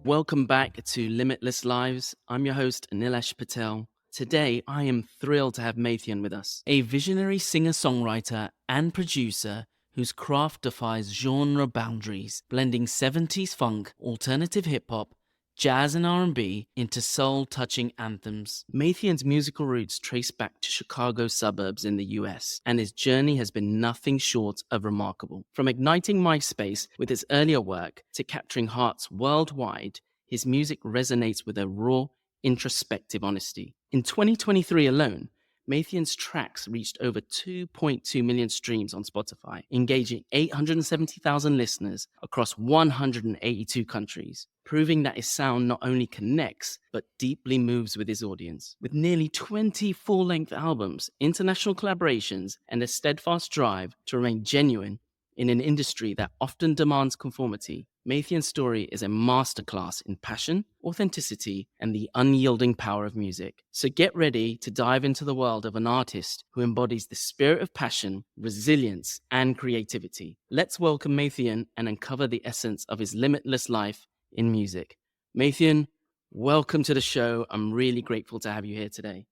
Welcome back to Limitless Lives. I'm your host, Nilesh Patel. Today, I am thrilled to have Mathien with us, a visionary singer-songwriter and producer whose craft defies genre boundaries, blending 70s funk, alternative hip-hop, jazz and R&B into soul-touching anthems. Mathien's musical roots trace back to Chicago suburbs in the US, and his journey has been nothing short of remarkable. From igniting MySpace with his earlier work to capturing hearts worldwide, his music resonates with a raw, introspective honesty. In 2023 alone, Mathien's tracks reached over 2.2 million streams on Spotify, engaging 870,000 listeners across 182 countries, proving that his sound not only connects, but deeply moves with his audience. With nearly 20 full-length albums, international collaborations, and a steadfast drive to remain genuine in an industry that often demands conformity, Mathien's story is a masterclass in passion, authenticity, and the unyielding power of music. So get ready to dive into the world of an artist who embodies the spirit of passion, resilience, and creativity. Let's welcome Mathien and uncover the essence of his limitless life in music. Mathien, welcome to the show. I'm really grateful to have you here today.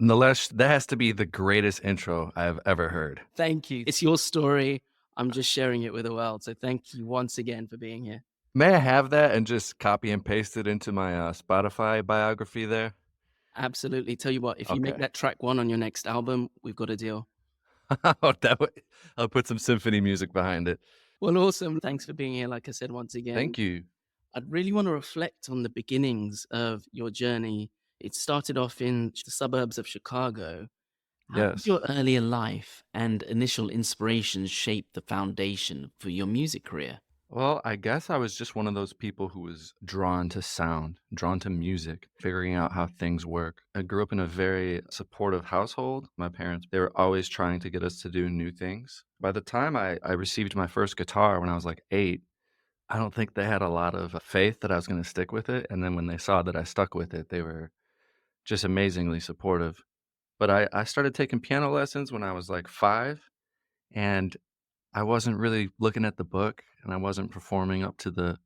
Nilesh, that has to be the greatest intro I've ever heard. Thank you. It's your story. I'm just sharing it with the world. So thank you once again for being here. May I have that and just copy and paste it into my Spotify biography there? Absolutely. Tell you what, if you make Okay. that track one on your next album, we've got a deal. I'll put some symphony music behind it. Well, awesome. Thanks for being here. Like I said, once again, Thank you. I'd really want to reflect on the beginnings of your journey. It started off in the suburbs of Chicago. How did Yes. your earlier life and initial inspirations shape the foundation for your music career? Well, I guess I was just one of those people who was drawn to sound, drawn to music, figuring out how things work. I grew up in a very supportive household. My parents, they were always trying to get us to do new things. By the time I received my first guitar when I was like 8, I don't think they had a lot of faith that I was gonna stick with it, and then when they saw that I stuck with it, they were just amazingly supportive. But I started taking piano lessons when I was, like, 5, and I wasn't really looking at the book, and I wasn't performing up to the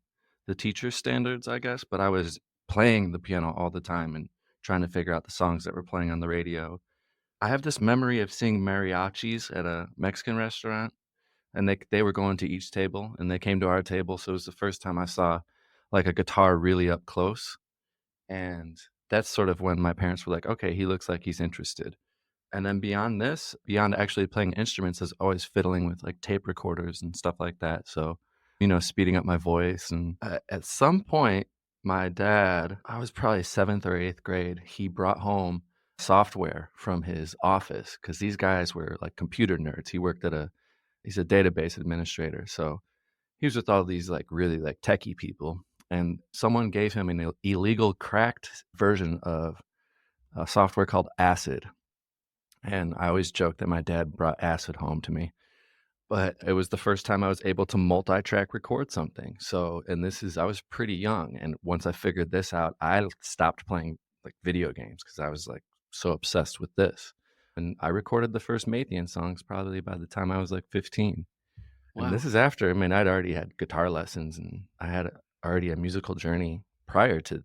teacher's standards, I guess, but I was playing the piano all the time and trying to figure out the songs that were playing on the radio. I have this memory of seeing mariachis at a Mexican restaurant, and they were going to each table, and they came to our table, so it was the first time I saw, like, a guitar really up close, and that's sort of when my parents were like, "Okay, he looks like he's interested." And then beyond this, beyond actually playing instruments, is always fiddling with, like, tape recorders and stuff like that, so, speeding up my voice, and at some point, my dad, I was probably 7th or 8th grade, he brought home software from his office because these guys were, like, computer nerds. He's a database administrator, so he was with all these, like, really, like, techie people, and someone gave him an illegal cracked version of a software called Acid, and I always joke that my dad brought acid home to me, but it was the first time I was able to multi-track record something, so and this is I was pretty young, and once I figured this out, I stopped playing, like, video games because I was, like, so obsessed with this, and I recorded the first Mathien songs probably by the time I was, like, 15. And this Wow. is after, I mean, I'd already had guitar lessons, and I had already a musical journey prior to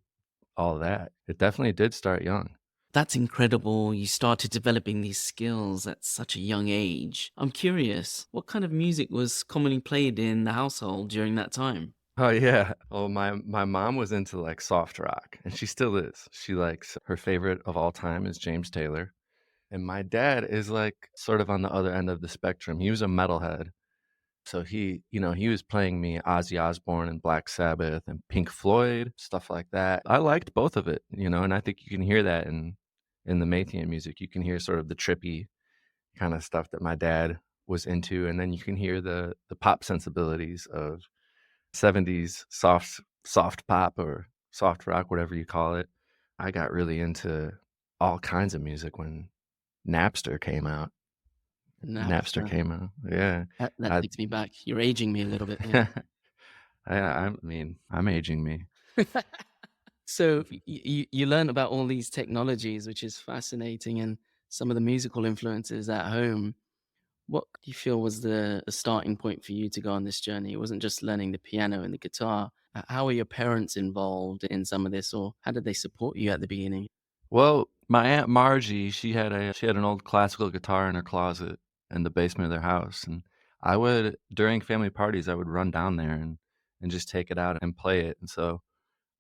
all of that. It definitely did start young. That's incredible. You started developing these skills at such a young age. I'm curious, what kind of music was commonly played in the household during that time? Oh, yeah. Oh, my mom was into, like, soft rock, and she still is. She likes her favorite of all time is James Taylor, and my dad is, like, sort of on the other end of the spectrum. He was a metalhead, so he was playing me Ozzy Osbourne and Black Sabbath and Pink Floyd, stuff like that. I liked both of it, and I think you can hear that in the Mathien music. You can hear sort of the trippy kinda stuff that my dad was into, and then you can hear the pop sensibilities of '70s soft pop or soft rock, whatever you call it. I got really into all kinds of music when Napster came out. Napster Napster. came out, yeah. That I takes me back. You're aging me a little bit here. I mean, I'm aging me. So you learn about all these technologies, which is fascinating, and some of the musical influences at home. What do you feel was the starting point for you to go on this journey? It wasn't just learning the piano and the guitar. How were your parents involved in some of this, or how did they support you at the beginning? Well, my Aunt Margie, she had an old classical guitar in her closet in the basement of their house, and I would during family parties, I would run down there and just take it out and play it, and so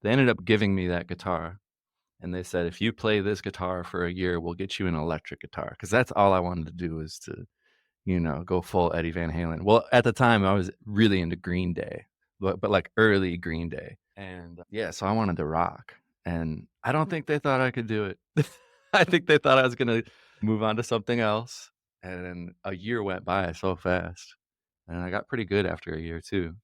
they ended up giving me that guitar, and they said, "If you play this guitar for a year, we'll get you an electric guitar," because that's all I wanted to do was to, go full Eddie Van Halen. Well, at the time, I was really into Green Day, but, like, early Green Day, and, yeah, so I wanted to rock, and I don't think they thought I could do it. I think they thought I was gonna move on to something else, and a year went by so fast, and I got pretty good after a year too.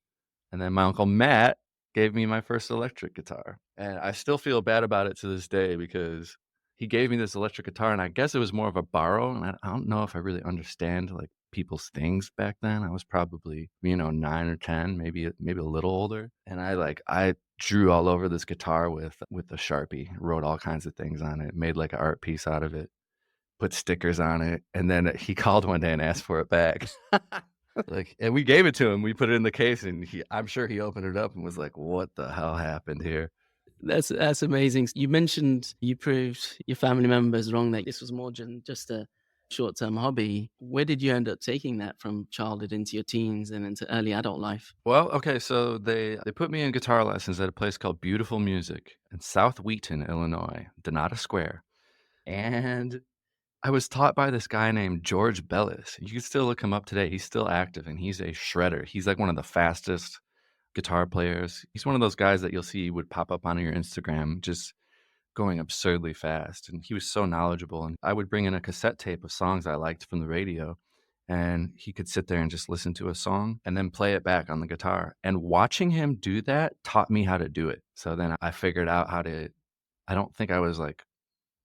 And then my uncle Matt gave me my first electric guitar, and I still feel bad about it to this day because he gave me this electric guitar, and I guess it was more of a borrow, and I don't know if I really understand, like, people's things back then. I was probably, 9 or 10, maybe a little older, and I drew all over this guitar with a Sharpie, wrote all kinds of things on it, made, like, an art piece out of it, put stickers on it, and then he called one day and asked for it back. Like, and we gave it to him, we put it in the case, and I'm sure he opened it up and was like, "What the hell happened here?" That's amazing. You mentioned you proved your family members wrong, that this was more than just a short-term hobby. Where did you end up taking that from childhood into your teens and into early adult life? Well, okay, so they put me in guitar lessons at a place called Beautiful Music in South Wheaton, Illinois, Donata Square, and I was taught by this guy named George Bellis. You can still look him up today, he's still active, and he's a shredder. He's, like, one of the fastest guitar players. He's one of those guys that you'll see would pop up on your Instagram just going absurdly fast, and he was so knowledgeable, and I would bring in a cassette tape of songs I liked from the radio, and he could sit there and just listen to a song and then play it back on the guitar, and watching him do that taught me how to do it. So then I figured out how to I don't think I was, like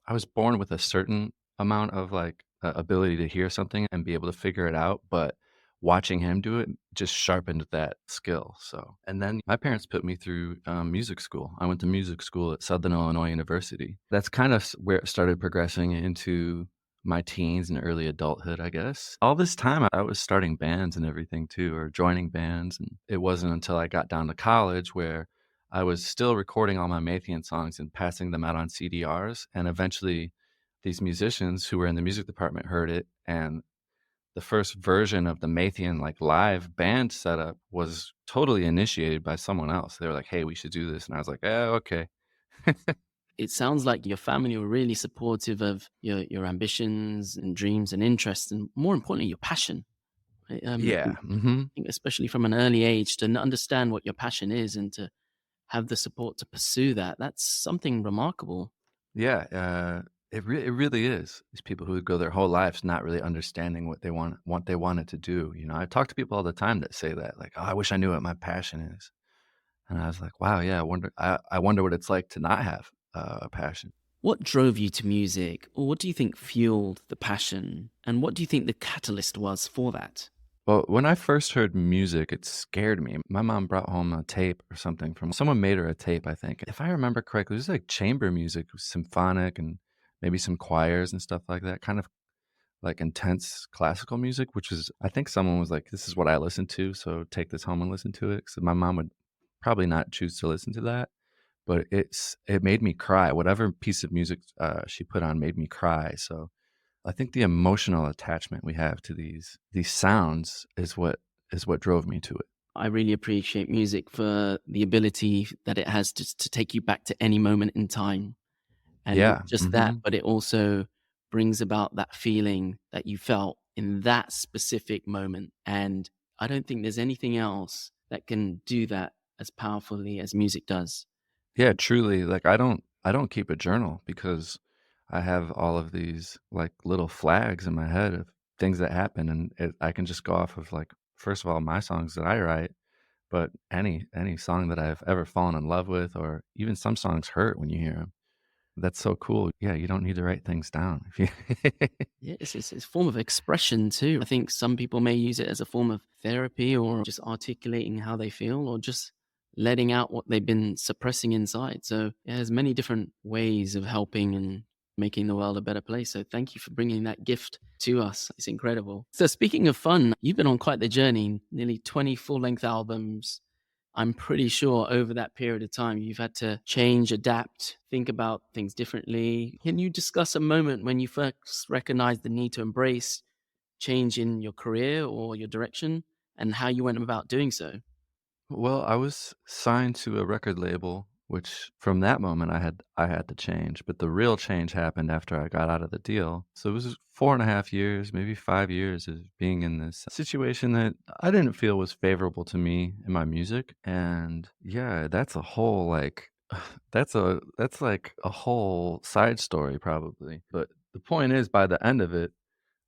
I was born with a certain amount of, like, ability to hear something and be able to figure it out, but watching him do it just sharpened that skill, so and then my parents put me through, music school. I went to music school at Southern Illinois University. That's kind of where it started progressing into my teens and early adulthood, I guess. All this time, I was starting bands and everything too, or joining bands, and it wasn't until I got down to college where I was still recording all my Mathien songs and passing them out on CDRs, and eventually, these musicians who were in the music department heard it, and the first version of the Mathien, like, live band setup was totally initiated by someone else. They were like, "Hey, we should do this," and I was like, "Oh, okay." It sounds like your family were really supportive of your ambitions and dreams and interests, and more importantly, your passion. Right? Yeah, mhm. I think especially from an early age to understand what your passion is and to have the support to pursue that. That's something remarkable. Yeah, it really is. These people who go their whole lives not really understanding what they wanted to do, I talk to people all the time that say that, like, "Oh, I wish I knew what my passion is." And I was like, "Wow, yeah, I wonder what it's like to not have, a passion." What drove you to music, or what do you think fueled the passion, and what do you think the catalyst was for that? Well, when I first heard music, it scared me. My mom brought home a tape or something from someone made her a tape, I think. If I remember correctly, it was like chamber music, symphonic and maybe some choirs and stuff like that, kind of like intense classical music, which was I think someone was like, "This is what I listen to, so take this home and listen to it." So my mom would probably not choose to listen to that, but it made me cry. Whatever piece of music, she put on made me cry, so I think the emotional attachment we have to these sounds is what drove me to it. I really appreciate music for the ability that it has to take you back to any moment in time. And not Yeah, just that, mhm. but it also brings about that feeling that you felt in that specific moment. And I don't think there's anything else that can do that as powerfully as music does. Yeah, truly, like, I don't keep a journal because I have all of these, like, little flags in my head of things that happen, and I can just go off of, like, first of all, my songs that I write, but any song that I've ever fallen in love with, or even some songs hurt when you hear them. That's so cool. Yeah, you don't need to write things down. If you Yeah, it's a form of expression too. I think some people may use it as a form of therapy or just articulating how they feel or just letting out what they've been suppressing inside. So yeah, there's many different ways of helping and making the world a better place. So thank you for bringing that gift to us. It's incredible. So speaking of fun, you've been on quite the journey, nearly 20 full-length albums. I'm pretty sure over that period of time, you've had to change, adapt, think about things differently. Can you discuss a moment when you first recognized the need to embrace change in your career or your direction and how you went about doing so? Well, I was signed to a record label, which from that moment I had to change, but the real change happened after I got out of the deal. So it was 4.5 years, maybe 5 years of being in this situation that I didn't feel was favorable to me and my music. And yeah, that's a whole like that's like a whole side story probably. But the point is by the end of it,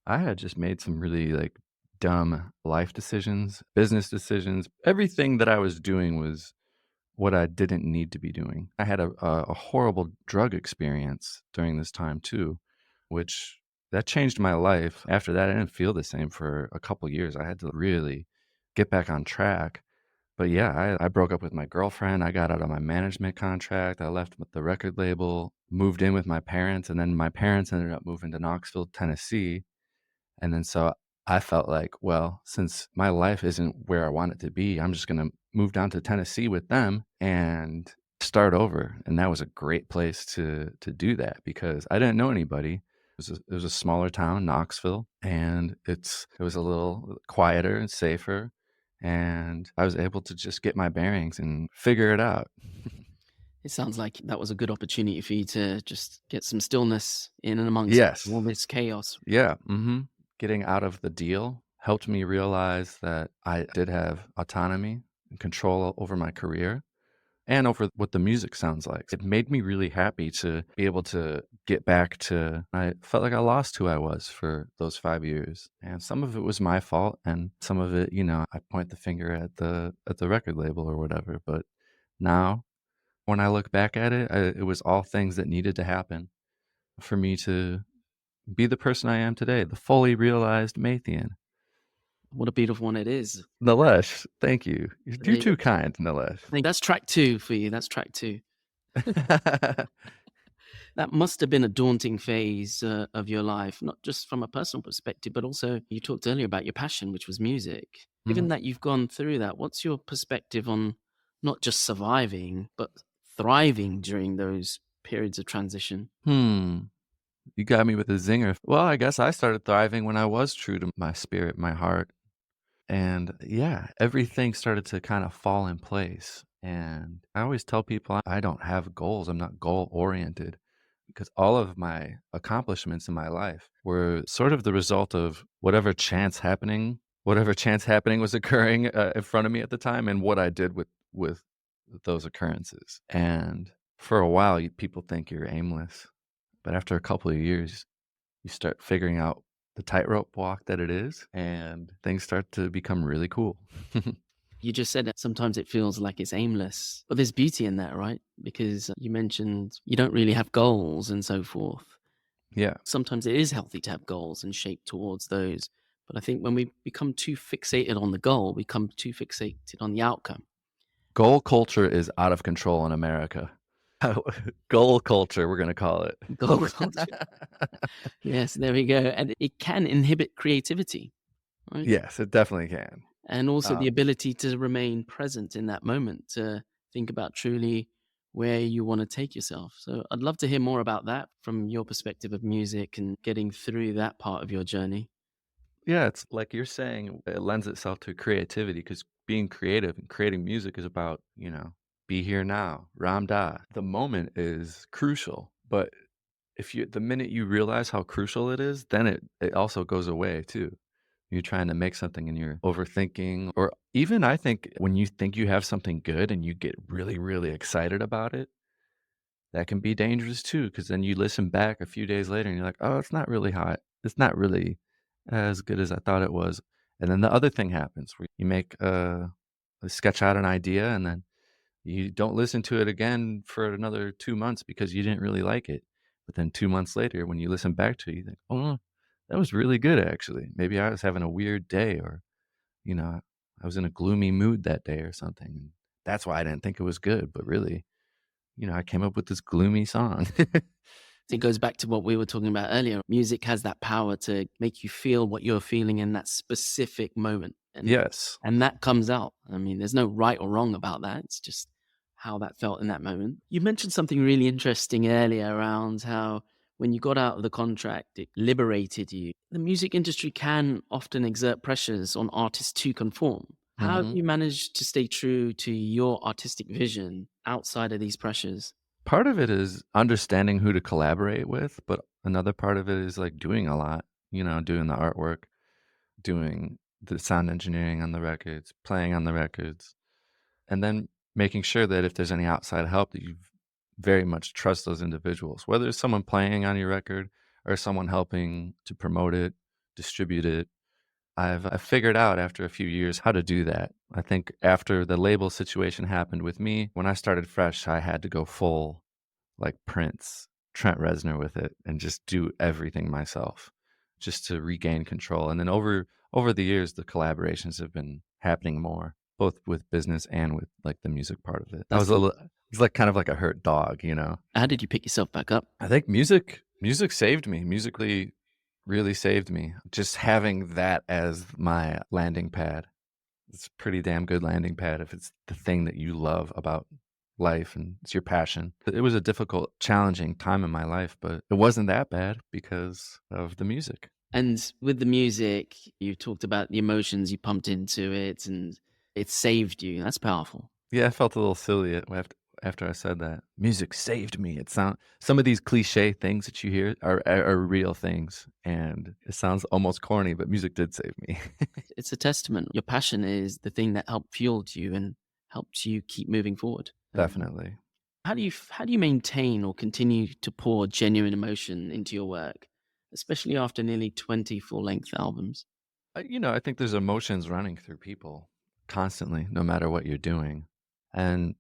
I had just made some really, like, dumb life decisions, business decisions. Everything that I was doing was what I didn't need to be doing. I had a horrible drug experience during this time too, which that changed my life. After that, I didn't feel the same for a couple years. I had to really get back on track. But yeah, I broke up with my girlfriend. I got out of my management contract. I left with the record label, moved in with my parents, and then my parents ended up moving to Knoxville, Tennessee. And then so I felt like, well, since my life isn't where I want it to be, I'm just gonna move down to Tennessee with them and start over. And that was a great place to do that because I didn't know anybody. It was a smaller town, Knoxville, and it was a little quieter and safer. And I was able to just get my bearings and figure it out. It sounds like that was a good opportunity for you to just get some stillness in and amongst Yes. all this chaos. Yeah, mhm. Getting out of the deal helped me realize that I did have autonomy and control over my career and over what the music sounds like. It made me really happy to be able to get back to I felt like I lost who I was for those 5 years, and some of it was my fault, and some of it, I point the finger at the record label or whatever, but now, when I look back at it, it was all things that needed to happen for me to be the person I am today, the fully realized Mathien. What a beautiful one it is. Nilesh, thank you. You're I too kind, Nilesh. think that's track 2 for you. That's track 2. That must have been a daunting phase of your life, not just from a personal perspective, but also you talked earlier about your passion, which was music. Given Mhm. that you've gone through that, what's your perspective on not just surviving, but thriving during those periods of transition? Hmm. You got me with a zinger. Well, I guess I started thriving when I was true to my spirit, my heart. And yeah, everything started to kind of fall in place. And I always tell people I don't have goals. I'm not goal oriented because all of my accomplishments in my life were sort of the result of whatever chance happening was occurring in front of me at the time and what I did with those occurrences. And for a while, people think you're aimless, but after a couple of years, you start figuring out the tightrope walk that it is, and things start to become really cool. You just said that sometimes it feels like it's aimless, but there's beauty in that, right? Because you mentioned you don't really have goals and so forth. Yeah. Sometimes it is healthy to have goals and shape towards those. But I think when we become too fixated on the goal, we become too fixated on the outcome. Goal culture is out of control in America. Goal culture, we're gonna call it. Goal culture. Yes, there we go. And it can inhibit creativity, right? Yes, it definitely can. And also the Um, ability to remain present in that moment, to think about truly where you want to take yourself. So I'd love to hear more about that from your perspective of music and getting through that part of your journey. yeah, it's like you're saying, it lends itself to creativity because being creative and creating music is about, be here now, Ram Da. The moment is crucial, but if you the minute you realize how crucial it is, then it also goes away too. You're trying to make something and you're overthinking, or even I think when you think you have something good and you get really, really excited about it, that can be dangerous too. Cause then you listen back a few days later and you're like, oh, it's not really as good as I thought it was. And then the other thing happens where you make sketch out an idea and then you don't listen to it again for another 2 months because you didn't really like it. But then 2 months later, when you listen back to it, you think, oh, that was really good, actually. Maybe I was having a weird day or, you know, I was in a gloomy mood that day or something. And that's why I didn't think it was good. But really, I came up with this gloomy song. It goes back to what we were talking about earlier. Music has that power to make you feel what you're feeling in that specific moment. Yes. And that comes out. I mean, there's no right or wrong about that. It's just how that felt in that moment. You mentioned something really interesting earlier around how when you got out of the contract, it liberated you. The music industry can often exert pressures on artists to conform. How have Mhm. you managed to stay true to your artistic vision outside of these pressures? Part of it is understanding who to collaborate with, but another part of it is, like, doing a lot, doing the artwork, doing the sound engineering on the records, playing on the records, and then making sure that if there's any outside help that you very much trust those individuals, whether it's someone playing on your record or someone helping to promote it, distribute it. I've figured out after a few years how to do that. I think after the label situation happened with me, when I started fresh, I had to go full like Prince, Trent Reznor with it and just do everything myself just to regain control. And then over the years, the collaborations have been happening more, both with business and with like the music part of it. I That's was a little it's like kind of like a hurt dog. how did you pick yourself back up? I think music saved me. Musically really saved me. Just having that as my landing pad. It's a pretty damn good landing pad if it's the thing that you love about life and it's your passion. It was a difficult, challenging time in my life, but it wasn't that bad because of the music. And with the music, you talked about the emotions you pumped into it and it saved you. That's powerful. Yeah, I felt a little silly after I said that. Music saved me. It sound Some of these cliche things that you hear are real things, and it sounds almost corny, but music did save me. It's a testament. Your passion is the thing that helped fueled you and helps you keep moving forward. Definitely. How do you maintain or continue to pour genuine emotion into your work, especially after nearly 20 full-length albums? I think there's emotions running through people constantly, no matter what you're doing. And,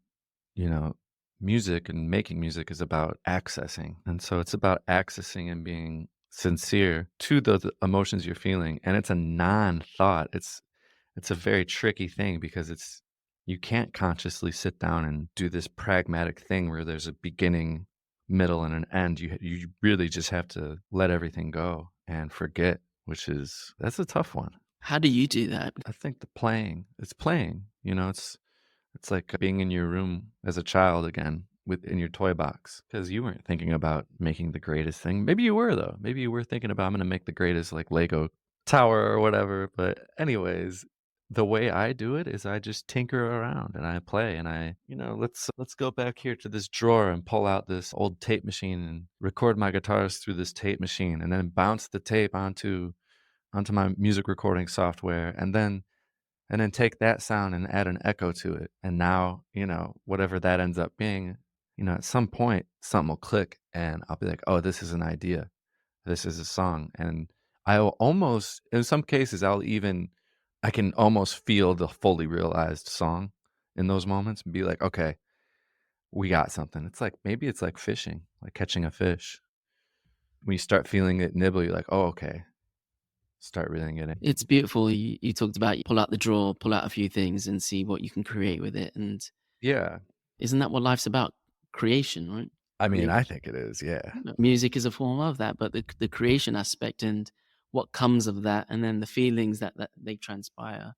you know, music and making music is about accessing. And so it's about accessing and being sincere to the emotions you're feeling. And it's a non-thought. It's a very tricky thing because you can't consciously sit down and do this pragmatic thing where there's a beginning, middle, and an end. You really just have to let everything go and forget, that's a tough one. How do you do that? I think it's playing, it's like being in your room as a child again in your toy box because you weren't thinking about making the greatest thing. Maybe you were though. Maybe you were thinking about I'm gonna make the greatest like Lego tower or whatever. But anyways, the way I do it is I just tinker around and I play and let's go back here to this drawer and pull out this old tape machine and record my guitars through this tape machine and then bounce the tape onto my music recording software and then take that sound and add an echo to it. And now, whatever that ends up being, at some point something will click and I'll be like, "Oh, this is an idea. This is a song." And I'll almost in some cases I can almost feel the fully realized song in those moments and be like, "Okay, we got something." Maybe it's like fishing, like catching a fish. When you start feeling it nibble, you're like, "Oh, okay." Start reeling it in. It's beautiful. You talked about you pull out the drawer, pull out a few things and see what you can create with it. And Yeah. isn't that what life's about? Creation, right? I mean, I Creation. think it is, yeah. Music is a form of that, but the creation aspect and what comes of that, and then the feelings that they transpire.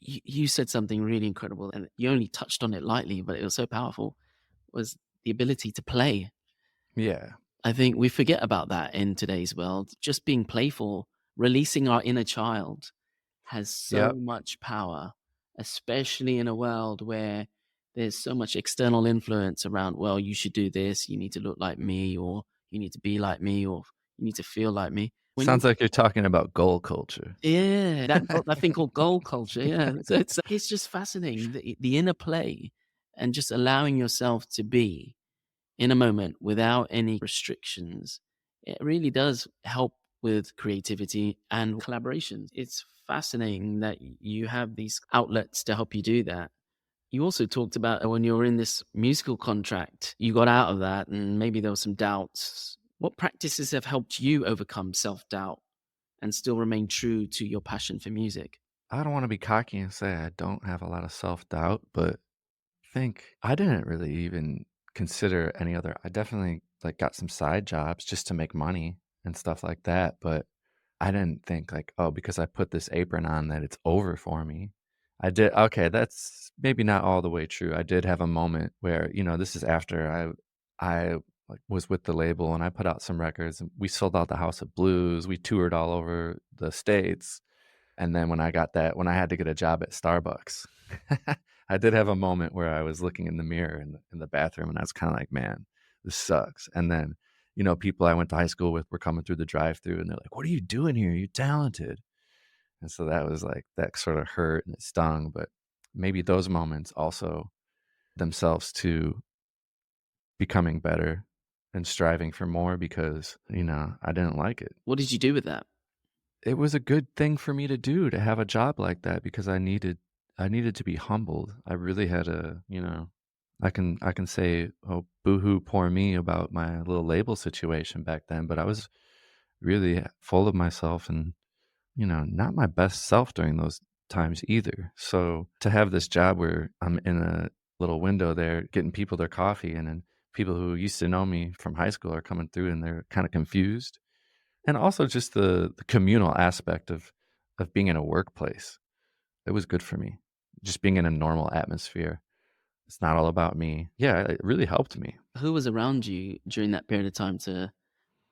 You said something really incredible, and you only touched on it lightly, but it was so powerful. Was the ability to play. Yeah. I think we forget about that in today's world. Just being playful, releasing our inner child has so Yep. much power, especially in a world where there's so much external influence around, well, you should do this, you need to look like me, or you need to be like me, or you need to feel like me. When you Sounds like you're talking about goal culture. yeah, that thing called goal culture, yeah. So it's just fascinating, the inner play and just allowing yourself to be in a moment without any restrictions. It really does help with creativity and collaboration. It's fascinating that you have these outlets to help you do that. You also talked about when you were in this musical contract, you got out of that and maybe there was some doubts. What practices have helped you overcome self doubt and still remain true to your passion for music? I don't wanna be cocky and say I don't have a lot of self-doubt, but I think I didn't really even consider any other I definitely like, got some side jobs just to make money and stuff like that, but I didn't think like, "Oh, because I put this apron on that it's over for me." I did okay, that's maybe not all the way true. I did have a moment where, this is after I, like, was with the label and I put out some records, and we sold out the House of Blues, we toured all over the States, and then when I had to get a job at Starbucks, I did have a moment where I was looking in the mirror in the bathroom, and I was kinda like, "Man, this sucks." And then, people I went to high school with were coming through the drive-through, and they're like, "What are you doing here? You're talented." And so that was like that sorta hurt and it stung, but maybe those moments also themselves to becoming better and striving for more because, I didn't like it. What did you do with that? It was a good thing for me to do to have a job like that because I needed to be humbled. I really had I can say, "Oh, boohoo, poor me," about my little label situation back then, but I was really full of myself and, not my best self during those times either. So to have this job where I'm in a little window there getting people their coffee and then people who used to know me from high school are coming through and they're kind of confused. And also just the communal aspect of being in a workplace. It was good for me. Just being in a normal atmosphere. It's not all about me. Yeah, it really helped me. Who was around you during that period of time to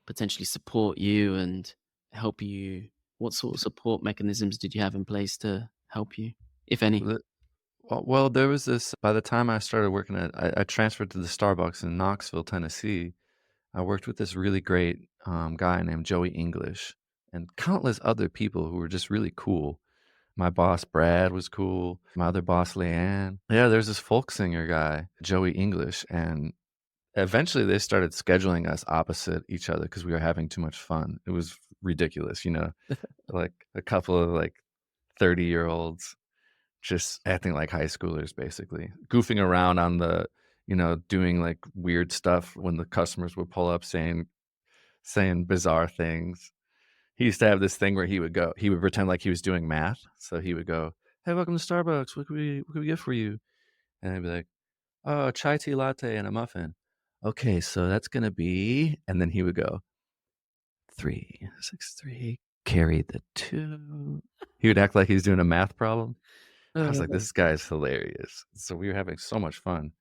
potentially support you and help you? What sort of support mechanisms did you have in place to help you, if any? The well, there was this by the time I started working I transferred to the Starbucks in Knoxville, Tennessee. I worked with this really great, guy named Joey English and countless other people who were just really cool. My boss, Brad, was cool. My other boss, Leanne. Yeah, there's this folk singer guy, Joey English, and eventually they started scheduling us opposite each other because we were having too much fun. It was ridiculous, like a couple of like 30-year-olds just acting like high schoolers, basically, goofing around on doing like weird stuff when the customers would pull up saying bizarre things. He used to have this thing where he would pretend like he was doing math. So he would go, "Hey, welcome to Starbucks. What can we get for you?" And I'd be like, "Oh, a chai tea latte and a muffin." "Okay, so that's gonna be," and then he would go, 363, carry the 2. He would act like he's doing a math problem. I was like, Uh, "This guy is hilarious." So we were having so much fun.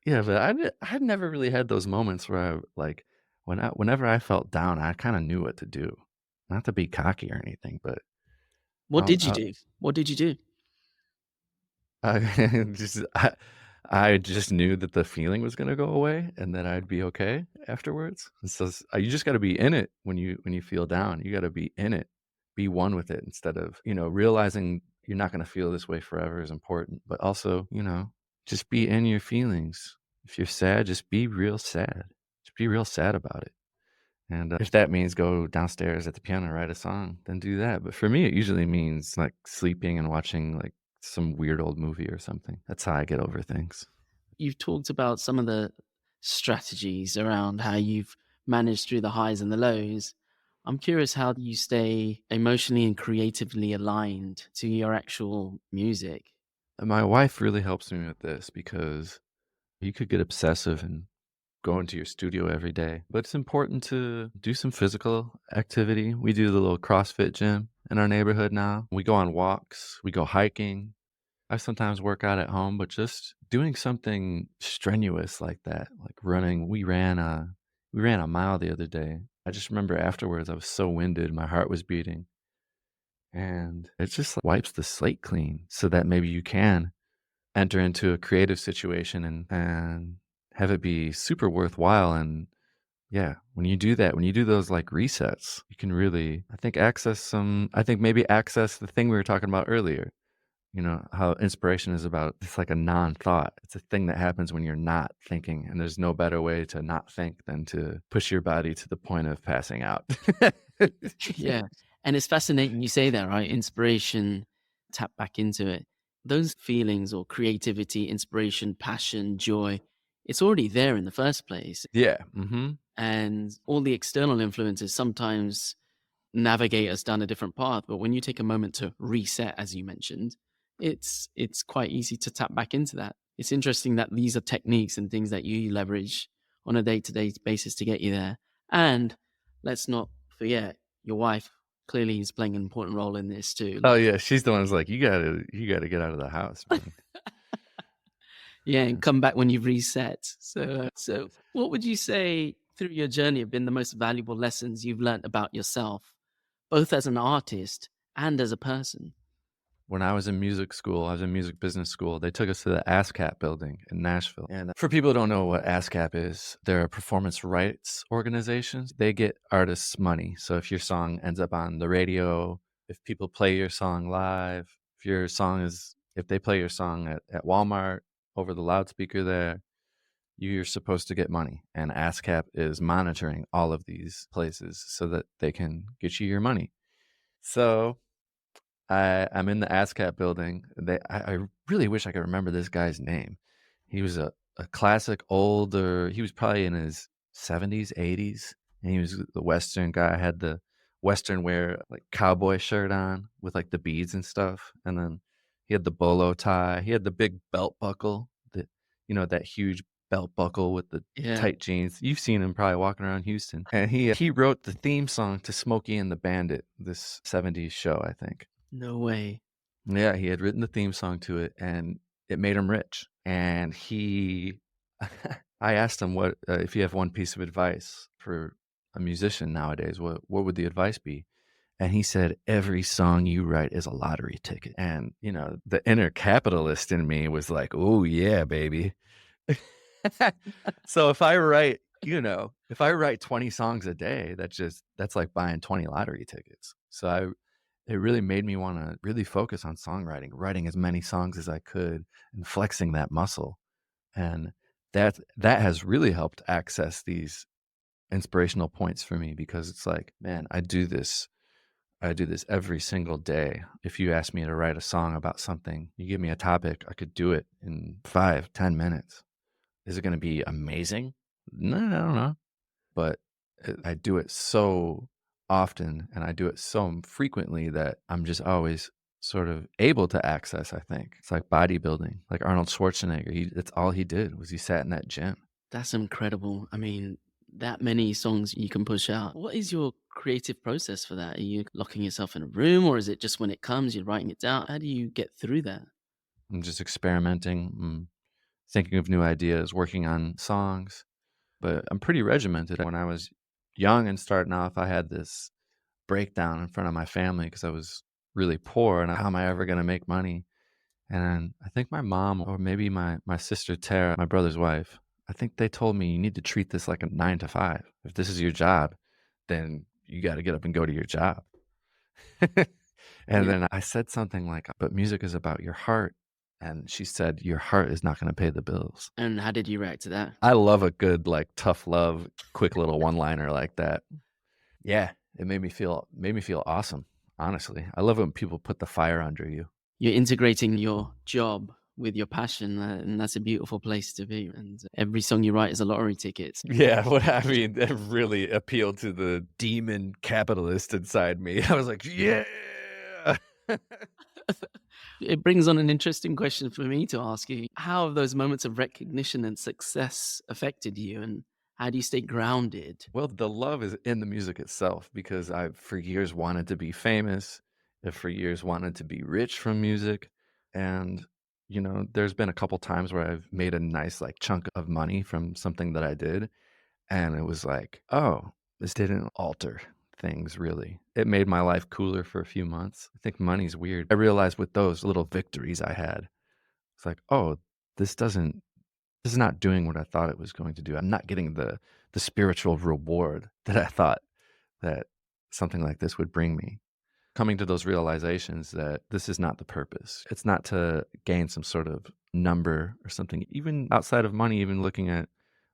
Yeah, but I'd never really had those moments where like, whenever I felt down, I kinda knew what to do. Not to be cocky or anything, but what I'll did you I'll do? What did you do? I just I just knew that the feeling was gonna go away and that I'd be okay afterwards. And so you just gotta be in it when you feel down. You gotta be in it. Be one with it instead of, realizing you're not gonna feel this way forever is important, but also, just be in your feelings. If you're sad, just be real sad. Just be real sad about it. And, if that means go downstairs at the piano, write a song, then do that. But for me, it usually means, like, sleeping and watching, like, some weird old movie or something. That's how I get over things. You've talked about some of the strategies around how you've managed through the highs and the lows. I'm curious how you stay emotionally and creatively aligned to your actual music. And my wife really helps me with this because you could get obsessive and go into your studio every day, but it's important to do some physical activity. We do the little CrossFit gym in our neighborhood now. We go on walks, we go hiking. I sometimes work out at home, but just doing something strenuous like that, like running. We ran a mile the other day. I just remember afterwards I was so winded, my heart was beating, and it just wipes the slate clean so that maybe you can enter into a creative situation and have it be super worthwhile. And yeah, when you do that, when you do those like resets, you can really, I think maybe access the thing we were talking about earlier. How inspiration is about, it's like a non-thought. It's a thing that happens when you're not thinking, and there's no better way to not think than to push your body to the point of passing out. Yeah. And it's fascinating you say that, right? Inspiration, tap back into it. Those feelings or creativity, inspiration, passion, joy, it's already there in the first place. Yeah, mhm. And all the external influences sometimes navigate us down a different path. But when you take a moment to reset, as you mentioned, it's quite easy to tap back into that. It's interesting that these are techniques and things that you leverage on a day-to-day basis to get you there. And let's not forget your wife clearly is playing an important role in this too. Oh, Like, yeah, she's the one who's like, "You gotta get out of the house, man." yeah, and Yeah. come back when you've reset. So what would you say through your journey have been the most valuable lessons you've learned about yourself, both as an artist and as a person? When I was in music school, I was in music business school, they took us to the ASCAP building in Nashville, and, for people who don't know what ASCAP is, they're performance rights organizations. They get artists money, so if your song ends up on the radio, if people play your song live, if they play your song at Walmart over the loudspeaker there, you're supposed to get money, and ASCAP is monitoring all of these places so that they can get you your money. So I'm in the ASCAP building. I really wish I could remember this guy's name. He was a classic older he was probably in his 70s, 80s, and he was the Western guy, had the Western wear, like, cowboy shirt on with, like, the beads and stuff, and then he had the bolo tie. He had the big belt buckle, that huge belt buckle with the Yeah, tight jeans. You've seen him probably walking around Houston, and he wrote the theme song to Smokey and the Bandit, this '70s show, I think. no way. Yeah, he had written the theme song to it, and it made him rich, and he I asked him what, if you have one piece of advice for a musician nowadays, what would the advice be? And he said, "Every song you write is a lottery ticket." And, the inner capitalist in me was like, "Oh, yeah, baby." So if I write 20 songs a day, that's like buying 20 lottery tickets. It really made me wanna really focus on songwriting, writing as many songs as I could and flexing that muscle, and that has really helped access these inspirational points for me because it's like, man, I do this every single day. If you ask me to write a song about something, you give me a topic, I could do it in 5, 10 minutes. Is it gonna be amazing? No, I don't know. But, I do it so often, and I do it so frequently that I'm just always sort of able to access, I think. It's like bodybuilding, like Arnold Schwarzenegger, that's all he did was he sat in that gym. That's incredible. I mean, that many songs you can push out. What is your creative process for that? Are you locking yourself in a room or is it just when it comes, you're writing it down? How do you get through that? I'm just experimenting, thinking of new ideas, working on songs, but I'm pretty regimented. When I was young and starting off, I had this breakdown in front of my family because I was really poor, and how am I ever gonna make money? And I think my mom or maybe my sister Tara, my brother's wife, I think they told me, "You need to treat this like a 9 to 5. If this is your job, then you gotta get up and go to your job." And Yeah. then I said something like, "But music is about your heart." And she said, "Your heart is not gonna pay the bills." And how did you react to that? I love a good, like, tough love, quick little one-liner like that. Yeah, it made me feel awesome, honestly. I love when people put the fire under you. You're integrating your job with your passion, and that's a beautiful place to be. And every song you write is a lottery ticket. Yeah, what I mean, that really appealed to the demon capitalist inside me. I was like, "Yeah." It brings on an interesting question for me to ask you. How have those moments of recognition and success affected you? And how do you stay grounded? Well, the love is in the music itself because I've for years wanted to be famous, for years wanted to be rich from music, and, there's been a couple times where I've made a nice, like, chunk of money from something that I did, and it was like, "Oh, this didn't alter things really." It made my life cooler for a few months. I think money's weird. I realized with those little victories I had, it's like, "Oh, this doesn't this is not doing what I thought it was going to do. I'm not getting the spiritual reward that I thought that something like this would bring me." Coming to those realizations that this is not the purpose. It's not to gain some sort of number or something, even outside of money, even looking at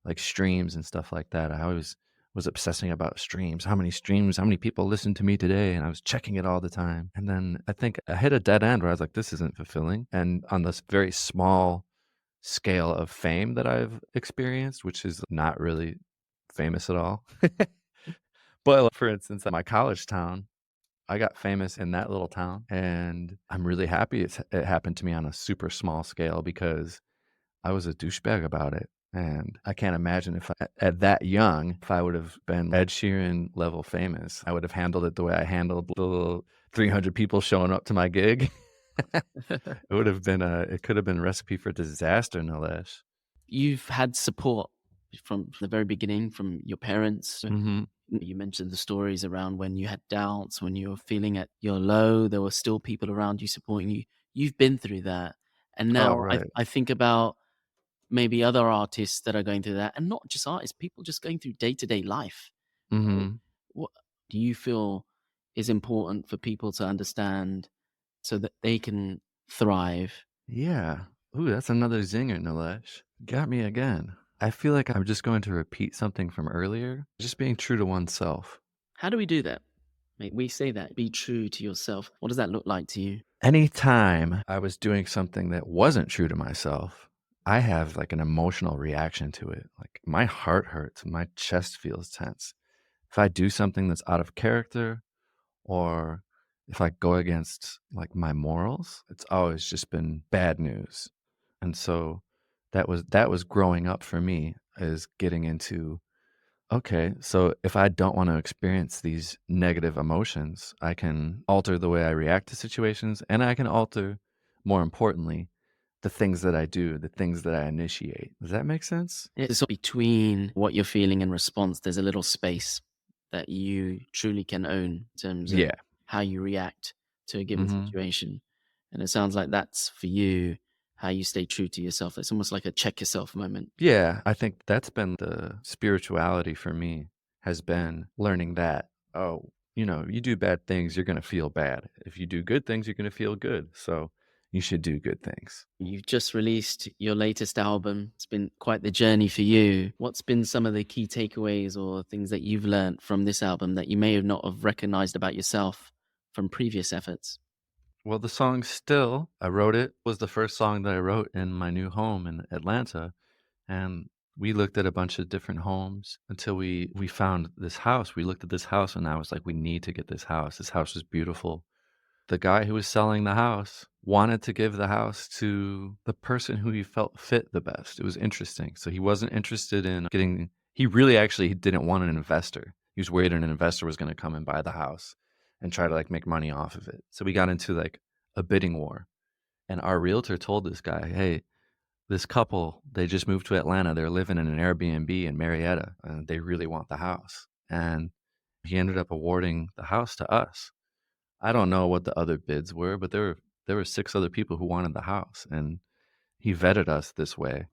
like streams and stuff like that. I always was obsessing about streams. How many streams, how many people listened to me today? And I was checking it all the time. And then I think I hit a dead end where I was like, this isn't fulfilling. And on this very small scale of fame that I've experienced, which is not really famous at all. But for instance, at my college town, I got famous in that little town, and I'm really happy it happened to me on a super small scale because I was a douchebag about it. And I can't imagine if at that young, if I would have been Ed Sheeran level famous, I would have handled it the way I handled the little 300 people showing up to my gig. It could have been a recipe for disaster, no less. You've had support from the very beginning from your parents. Mhm. You mentioned the stories around when you had doubts, when you were feeling at your low, there were still people around you supporting you. You've been through that. And Oh, now right. I think about maybe other artists that are going through that, and not just artists, people just going through day to day life. Mhm. What do you feel is important for people to understand so that they can thrive? Yeah. Ooh, that's another zinger, Nilesh. Got me again. I feel like I'm just going to repeat something from earlier. Just being true to oneself. How do we do that? We say that, be true to yourself. What does that look like to you? Anytime I was doing something that wasn't true to myself, I have like an emotional reaction to it. Like my heart hurts, my chest feels tense. If I do something that's out of character or if I go against like my morals, it's always just been bad news. And so that was growing up for me is getting into okay, so if I don't want to experience these negative emotions, I can alter the way I react to situations and I can alter, more importantly, the things that I do, the things that I initiate. Does that make sense? It's between what you're feeling and response, there's a little space that you truly can own in terms of Yeah. how you react to a given Mhm. situation. And it sounds like that's for you how you stay true to yourself. It's almost like a check yourself moment. Yeah, I think that's been the spirituality for me has been learning that, oh, you do bad things, you're going to feel bad. If you do good things, you're going to feel good. So you should do good things. You've just released your latest album. It's been quite the journey for you. What's been some of the key takeaways or things that you've learned from this album that you may have not have recognized about yourself from previous efforts? Well, the song Still, I wrote it, was the first song that I wrote in my new home in Atlanta. And we looked at a bunch of different homes until we found this house. We looked at this house and I was like, we need to get this house. This house is beautiful. The guy who was selling the house wanted to give the house to the person who he felt fit the best. It was interesting. So he wasn't interested in getting, he really actually he didn't want an investor. He was worried an investor was going to come and buy the house and try to like make money off of it. So we got into like a bidding war. And our realtor told this guy, hey, this couple, they just moved to Atlanta. They're living in an Airbnb in Marietta and they really want the house. And he ended up awarding the house to us. I don't know what the other bids were, but there were 6 other people who wanted the house, and he vetted us this way.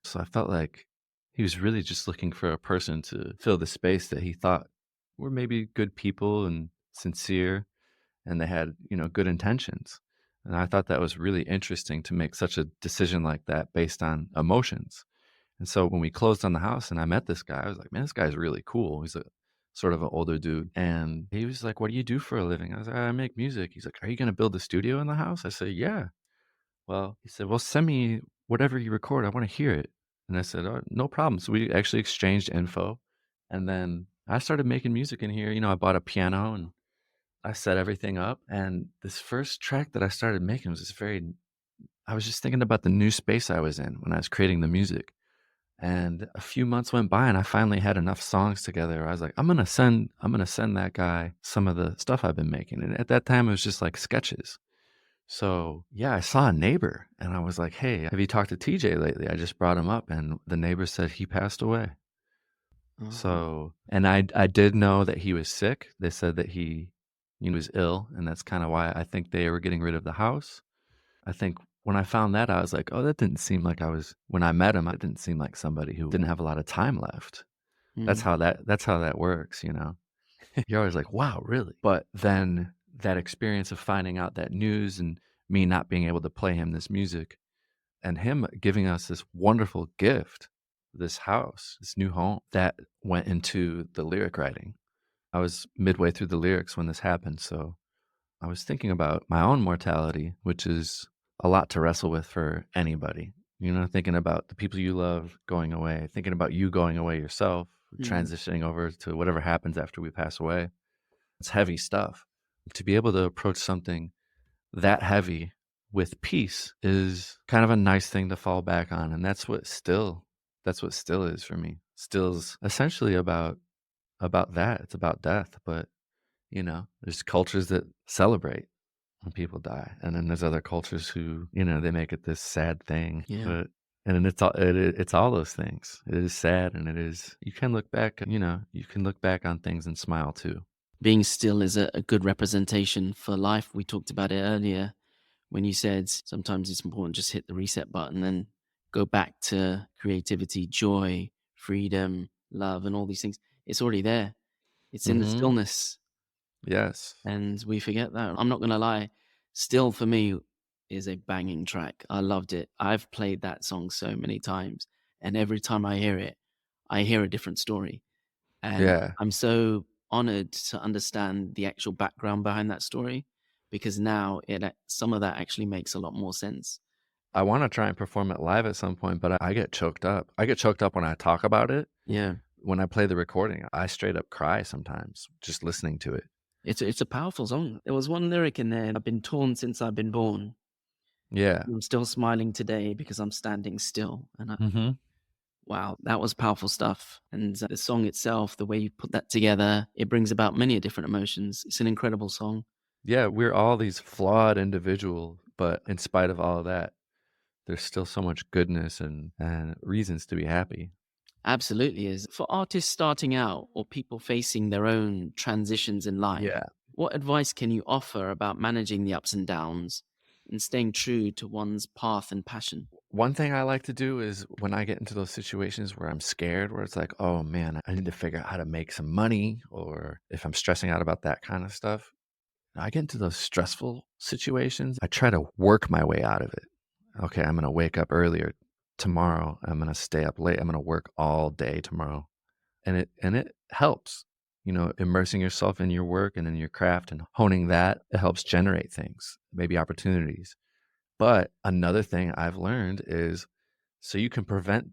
So I felt like he was really just looking for a person to fill the space that he thought were maybe good people and sincere, and they had, good intentions. And I thought that was really interesting to make such a decision like that based on emotions. And so when we closed on the house and I met this guy, I was like, "Man, this guy's really cool." He's a sort of an older dude, and he was like, "What do you do for a living?" I was like, "I make music." He's like, "Are you gonna build a studio in the house?" I said, "Yeah." Well, he said, "Well, send me whatever you record. I wanna hear it." And I said, "Oh, no problem." So we actually exchanged info, and then I started making music in here. I bought a piano and I set everything up, and this first track that I started making was just very I was just thinking about the new space I was in when I was creating the music. And a few months went by and I finally had enough songs together. I was like, I'm gonna send that guy some of the stuff I've been making. And at that time it was just like sketches. So yeah, I saw a neighbor and I was like, hey, have you talked to TJ lately? I just brought him up and the neighbor said he passed away. Oh, So and I did know that he was sick. They said that he was ill, and that's kind of why I think they were getting rid of the house. I think when I found that, I was like, "Oh, that didn't seem like I was." When I met him, I didn't seem like somebody who didn't have a lot of time left. mm, That's how that works. You're always like, "Wow, really?" But then that experience of finding out that news and me not being able to play him this music and him giving us this wonderful gift, this house, this new home, that went into the lyric writing. I was midway through the lyrics when this happened, so I was thinking about my own mortality, which is a lot to wrestle with for anybody. Thinking about the people you love going away, thinking about you going away yourself, mm. transitioning over to whatever happens after we pass away. It's heavy stuff. To be able to approach something that heavy with peace is kind of a nice thing to fall back on. And that's what still That's what still is for me. Still's essentially about that. It's about death, but, there's cultures that celebrate when people die, and then there's other cultures who, they make it this sad thing, Yeah. but and then it's all those things. It is sad, and it is you can look back, you can look back on things and smile too. Being still is a good representation for life. We talked about it earlier when you said sometimes it's important just hit the reset button and go back to creativity, joy, freedom, love, and all these things. It's already there. It's in the Mhm. stillness, Yes. and we forget that. I'm not gonna lie, Still for me is a banging track. I loved it. I've played that song so many times, and every time I hear a different story. And Yeah. I'm so honored to understand the actual background behind that story because now some of that actually makes a lot more sense. I wanna try and perform it live at some point, but I get choked up. I get choked up when I talk about it. Yeah. When I play the recording, I straight up cry sometimes just listening to it. It's a powerful song. There was one lyric in there, I've been torn since I've been born. Yeah. I'm still smiling today because I'm standing still. Mhm. Wow, that was powerful stuff. And the song itself, the way you put that together, it brings about many different emotions. It's an incredible song. Yeah, we're all these flawed individuals, but in spite of all of that, there's still so much goodness and reasons to be happy. Absolutely is. For artists starting out or people facing their own transitions in life, Yeah. what advice can you offer about managing the ups and downs and staying true to one's path and passion? One thing I like to do is when I get into those situations where I'm scared, where it's like, "Oh, man, I need to figure out how to make some money," or if I'm stressing out about that kind of stuff, I get into those stressful situations, I try to work my way out of it. Okay, I'm gonna wake up earlier tomorrow. I'm gonna stay up late. I'm gonna work all day tomorrow. And it helps, immersing yourself in your work and in your craft and honing that, it helps generate things, maybe opportunities. But another thing I've learned is so you can prevent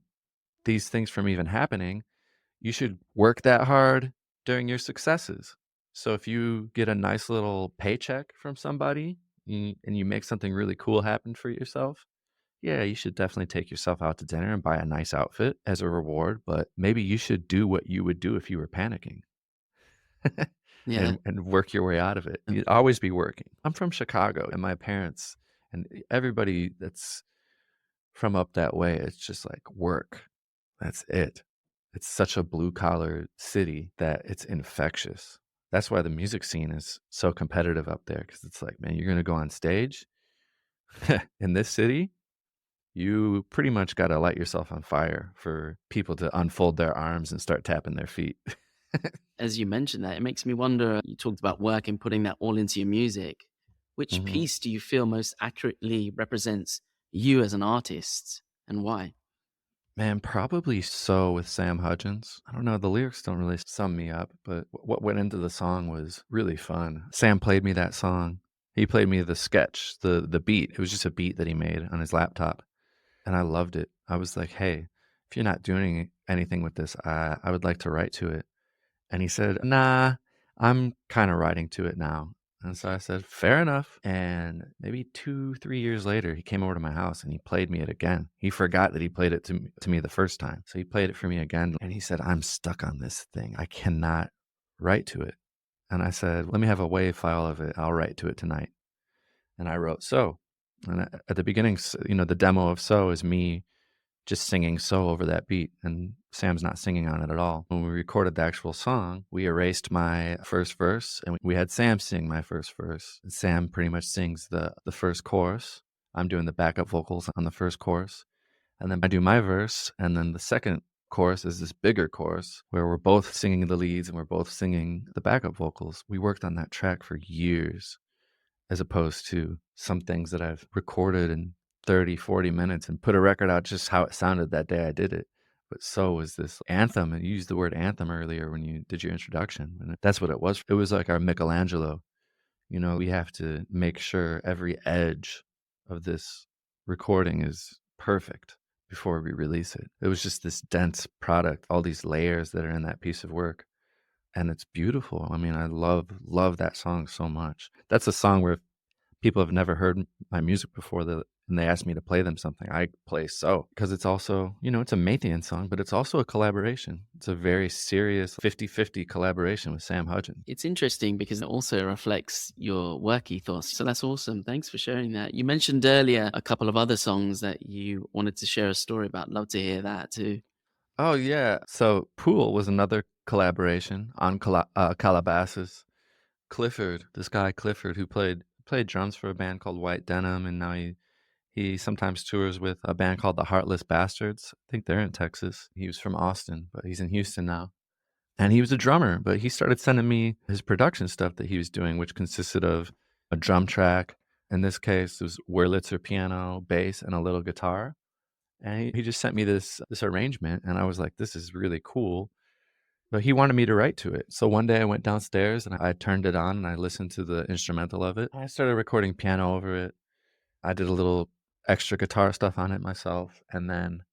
these things from even happening, you should work that hard during your successes. So if you get a nice little paycheck from somebody and you make something really cool happen for yourself, yeah, you should definitely take yourself out to dinner and buy a nice outfit as a reward, but maybe you should do what you would do if you were panicking Yeah. and work your way out of it. um, You'd always be working. I'm from Chicago, and my parents and everybody that's from up that way, it's just like work. That's it. It's such a blue collar city that it's infectious. That's why the music scene is so competitive up there because it's like, man, you're going to go on stage in this city. You pretty much gotta light yourself on fire for people to unfold their arms and start tapping their feet. As you mentioned that, it makes me wonder, you talked about work and putting that all into your music. Which Mhm. piece do you feel most accurately represents you as an artist and why? Man, probably "So" with Sam Hudgens. I don't know, the lyrics don't really sum me up, but what went into the song was really fun. Sam played me that song. He played me the sketch, the beat. It was just a beat that he made on his laptop, and I loved it. I was like, "Hey, if you're not doing anything with this, I would like to write to it." And he said, "Nah, I'm kinda writing to it now." And so I said, "Fair enough." And maybe 2, 3 years later, he came over to my house and he played me it again. He forgot that he played it to me the first time. So he played it for me again, and he said, "I'm stuck on this thing. I cannot write to it." And I said, "Let me have a WAV file of it. I'll write to it tonight." And I wrote "So." And at the beginning, the demo of "So" is me just singing "So" over that beat, and Sam's not singing on it at all. When we recorded the actual song, we erased my first verse, and we had Sam sing my first verse. And Sam pretty much sings the first chorus. I'm doing the backup vocals on the first chorus, and then I do my verse, and then the second chorus is this bigger chorus where we're both singing the leads and we're both singing the backup vocals. We worked on that track for years as opposed to some things that I've recorded in 30, 40 minutes and put a record out just how it sounded that day I did it. But "So" was this anthem, and you used the word anthem earlier when you did your introduction, and that's what it was. It was like our Michelangelo. We have to make sure every edge of this recording is perfect before we release it. It was just this dense product, all these layers that are in that piece of work, and it's beautiful. I mean, I love that song so much. That's a song where people have never heard my music before, and they ask me to play them something, I play "So," because it's also, it's a Mathien song, but it's also a collaboration. It's a very serious 50-50 collaboration with Sam Hudgens. It's interesting because it also reflects your work ethos. So that's awesome. Thanks for sharing that. You mentioned earlier a couple of other songs that you wanted to share a story about. Love to hear that too. Oh, yeah. So, "Pool" was another collaboration on Calabasas. Clifford, this guy Clifford who played drums for a band called White Denim, and now he sometimes tours with a band called the Heartless Bastards. I think they're in Texas. He was from Austin, but he's in Houston now. And he was a drummer, but he started sending me his production stuff that he was doing, which consisted of a drum track. In this case, it was Wurlitzer piano, bass, and a little guitar. And he just sent me this arrangement, and I was like, "This is really cool." But he wanted me to write to it. So one day I went downstairs and I turned it on and I listened to the instrumental of it. I started recording piano over it. I did a little extra guitar stuff on it myself, and then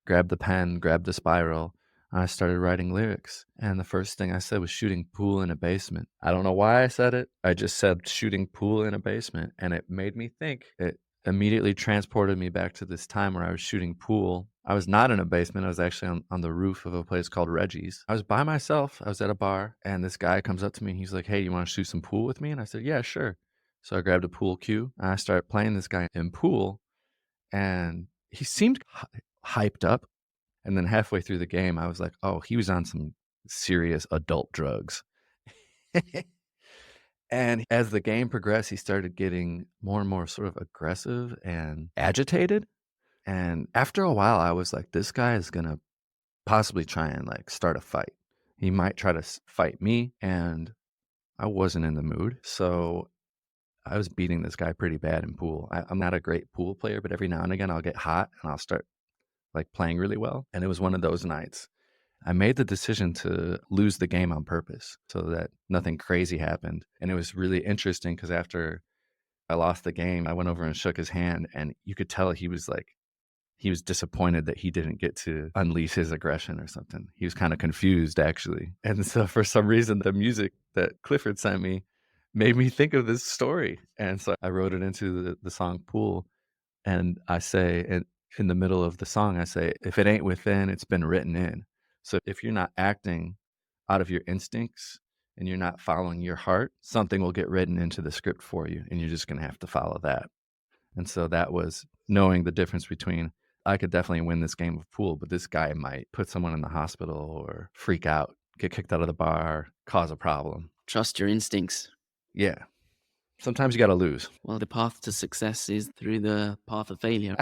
grabbed the pen, grabbed the spiral, and I started writing lyrics. And the first thing I said was shooting pool in a basement. I don't know why I said it. I just said shooting pool in a basement, and it made me think. It immediately transported me back to this time where I was shooting pool. I was not in a basement. I was actually on the roof of a place called Reggie's. I was by myself. I was at a bar, and this guy comes up to me. And he's like, "Hey, you want to shoot some pool with me?" And I said, "Yeah, sure." So I grabbed a pool cue, and I started playing this guy in pool, and he seemed hyped up. And then halfway through the game, I was like, "Oh, he was on some serious adult drugs." And as the game progressed, he started getting more and more sort of aggressive and agitated. And after a while, I was like, "This guy is gonna possibly try and, like, start a fight. He might try to fight me." And I wasn't in the mood. So I was beating this guy pretty bad in pool. I'm not a great pool player, but every now and again, I'll get hot and I'll start, like, playing really well. And it was one of those nights. I made the decision to lose the game on purpose so that nothing crazy happened. And it was really interesting because after I lost the game, I went over and shook his hand, and you could tell he was disappointed that he didn't get to unleash his aggression or something. He was kind of confused, actually. And so for some reason, the music that Clifford sent me made me think of this story. And so I wrote it into the song Pool. And I say in the middle of the song, I say, "If it ain't within, it's been written in." So if you're not acting out of your instincts and you're not following your heart, something will get written into the script for you, and you're just gonna have to follow that. And so that was knowing the difference between, I could definitely win this game of pool, but this guy might put someone in the hospital or freak out, get kicked out of the bar, cause a problem. Trust your instincts. Yeah. Sometimes you gotta lose. Well, the path to success is through the path of failure.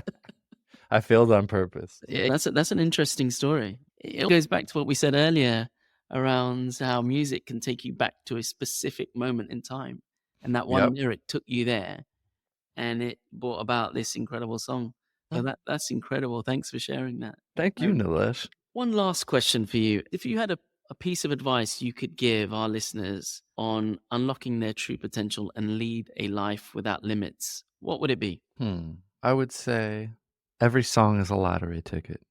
I failed on purpose. Yeah, that's an interesting story. It goes back to what we said earlier around how music can take you back to a specific moment in time, and that one Yep. lyric took you there, and it brought about this incredible song. So that's incredible. Thanks for sharing that. Thank you, Nilesh. One last question for you. If you had a piece of advice you could give our listeners on unlocking their true potential and lead a life without limits, what would it be? I would say every song is a lottery ticket.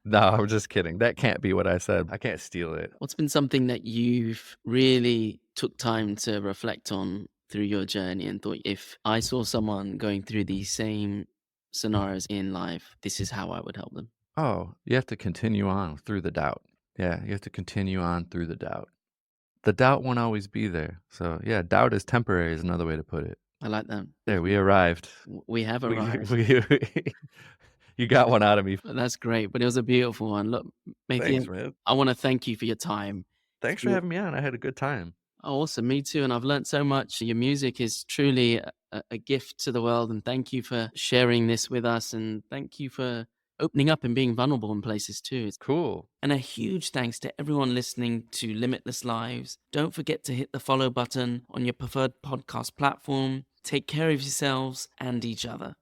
No, I'm just kidding. That can't be what I said. I can't steal it. What's been something that you've really took time to reflect on through your journey and thought, if I saw someone going through these same scenarios in life, this is how I would help them? Oh, you have to continue on through the doubt. Yeah, you have to continue on through the doubt. The doubt won't always be there. So, yeah, doubt is temporary is another way to put it. I like that. There, we arrived. We have We, arrived. you got one out of me. That's great, but it was a beautiful one. Look, Thanks, Mathien, man. I want to thank you for your time. Thanks for having me on. I had a good time. Oh, awesome. Me too. And I've learned so much. Your music is truly a gift to the world. And thank you for sharing this with us. And thank you for opening up and being vulnerable in places too. Cool. And a huge thanks to everyone listening to Limitless Lives. Don't forget to hit the follow button on your preferred podcast platform. Take care of yourselves and each other.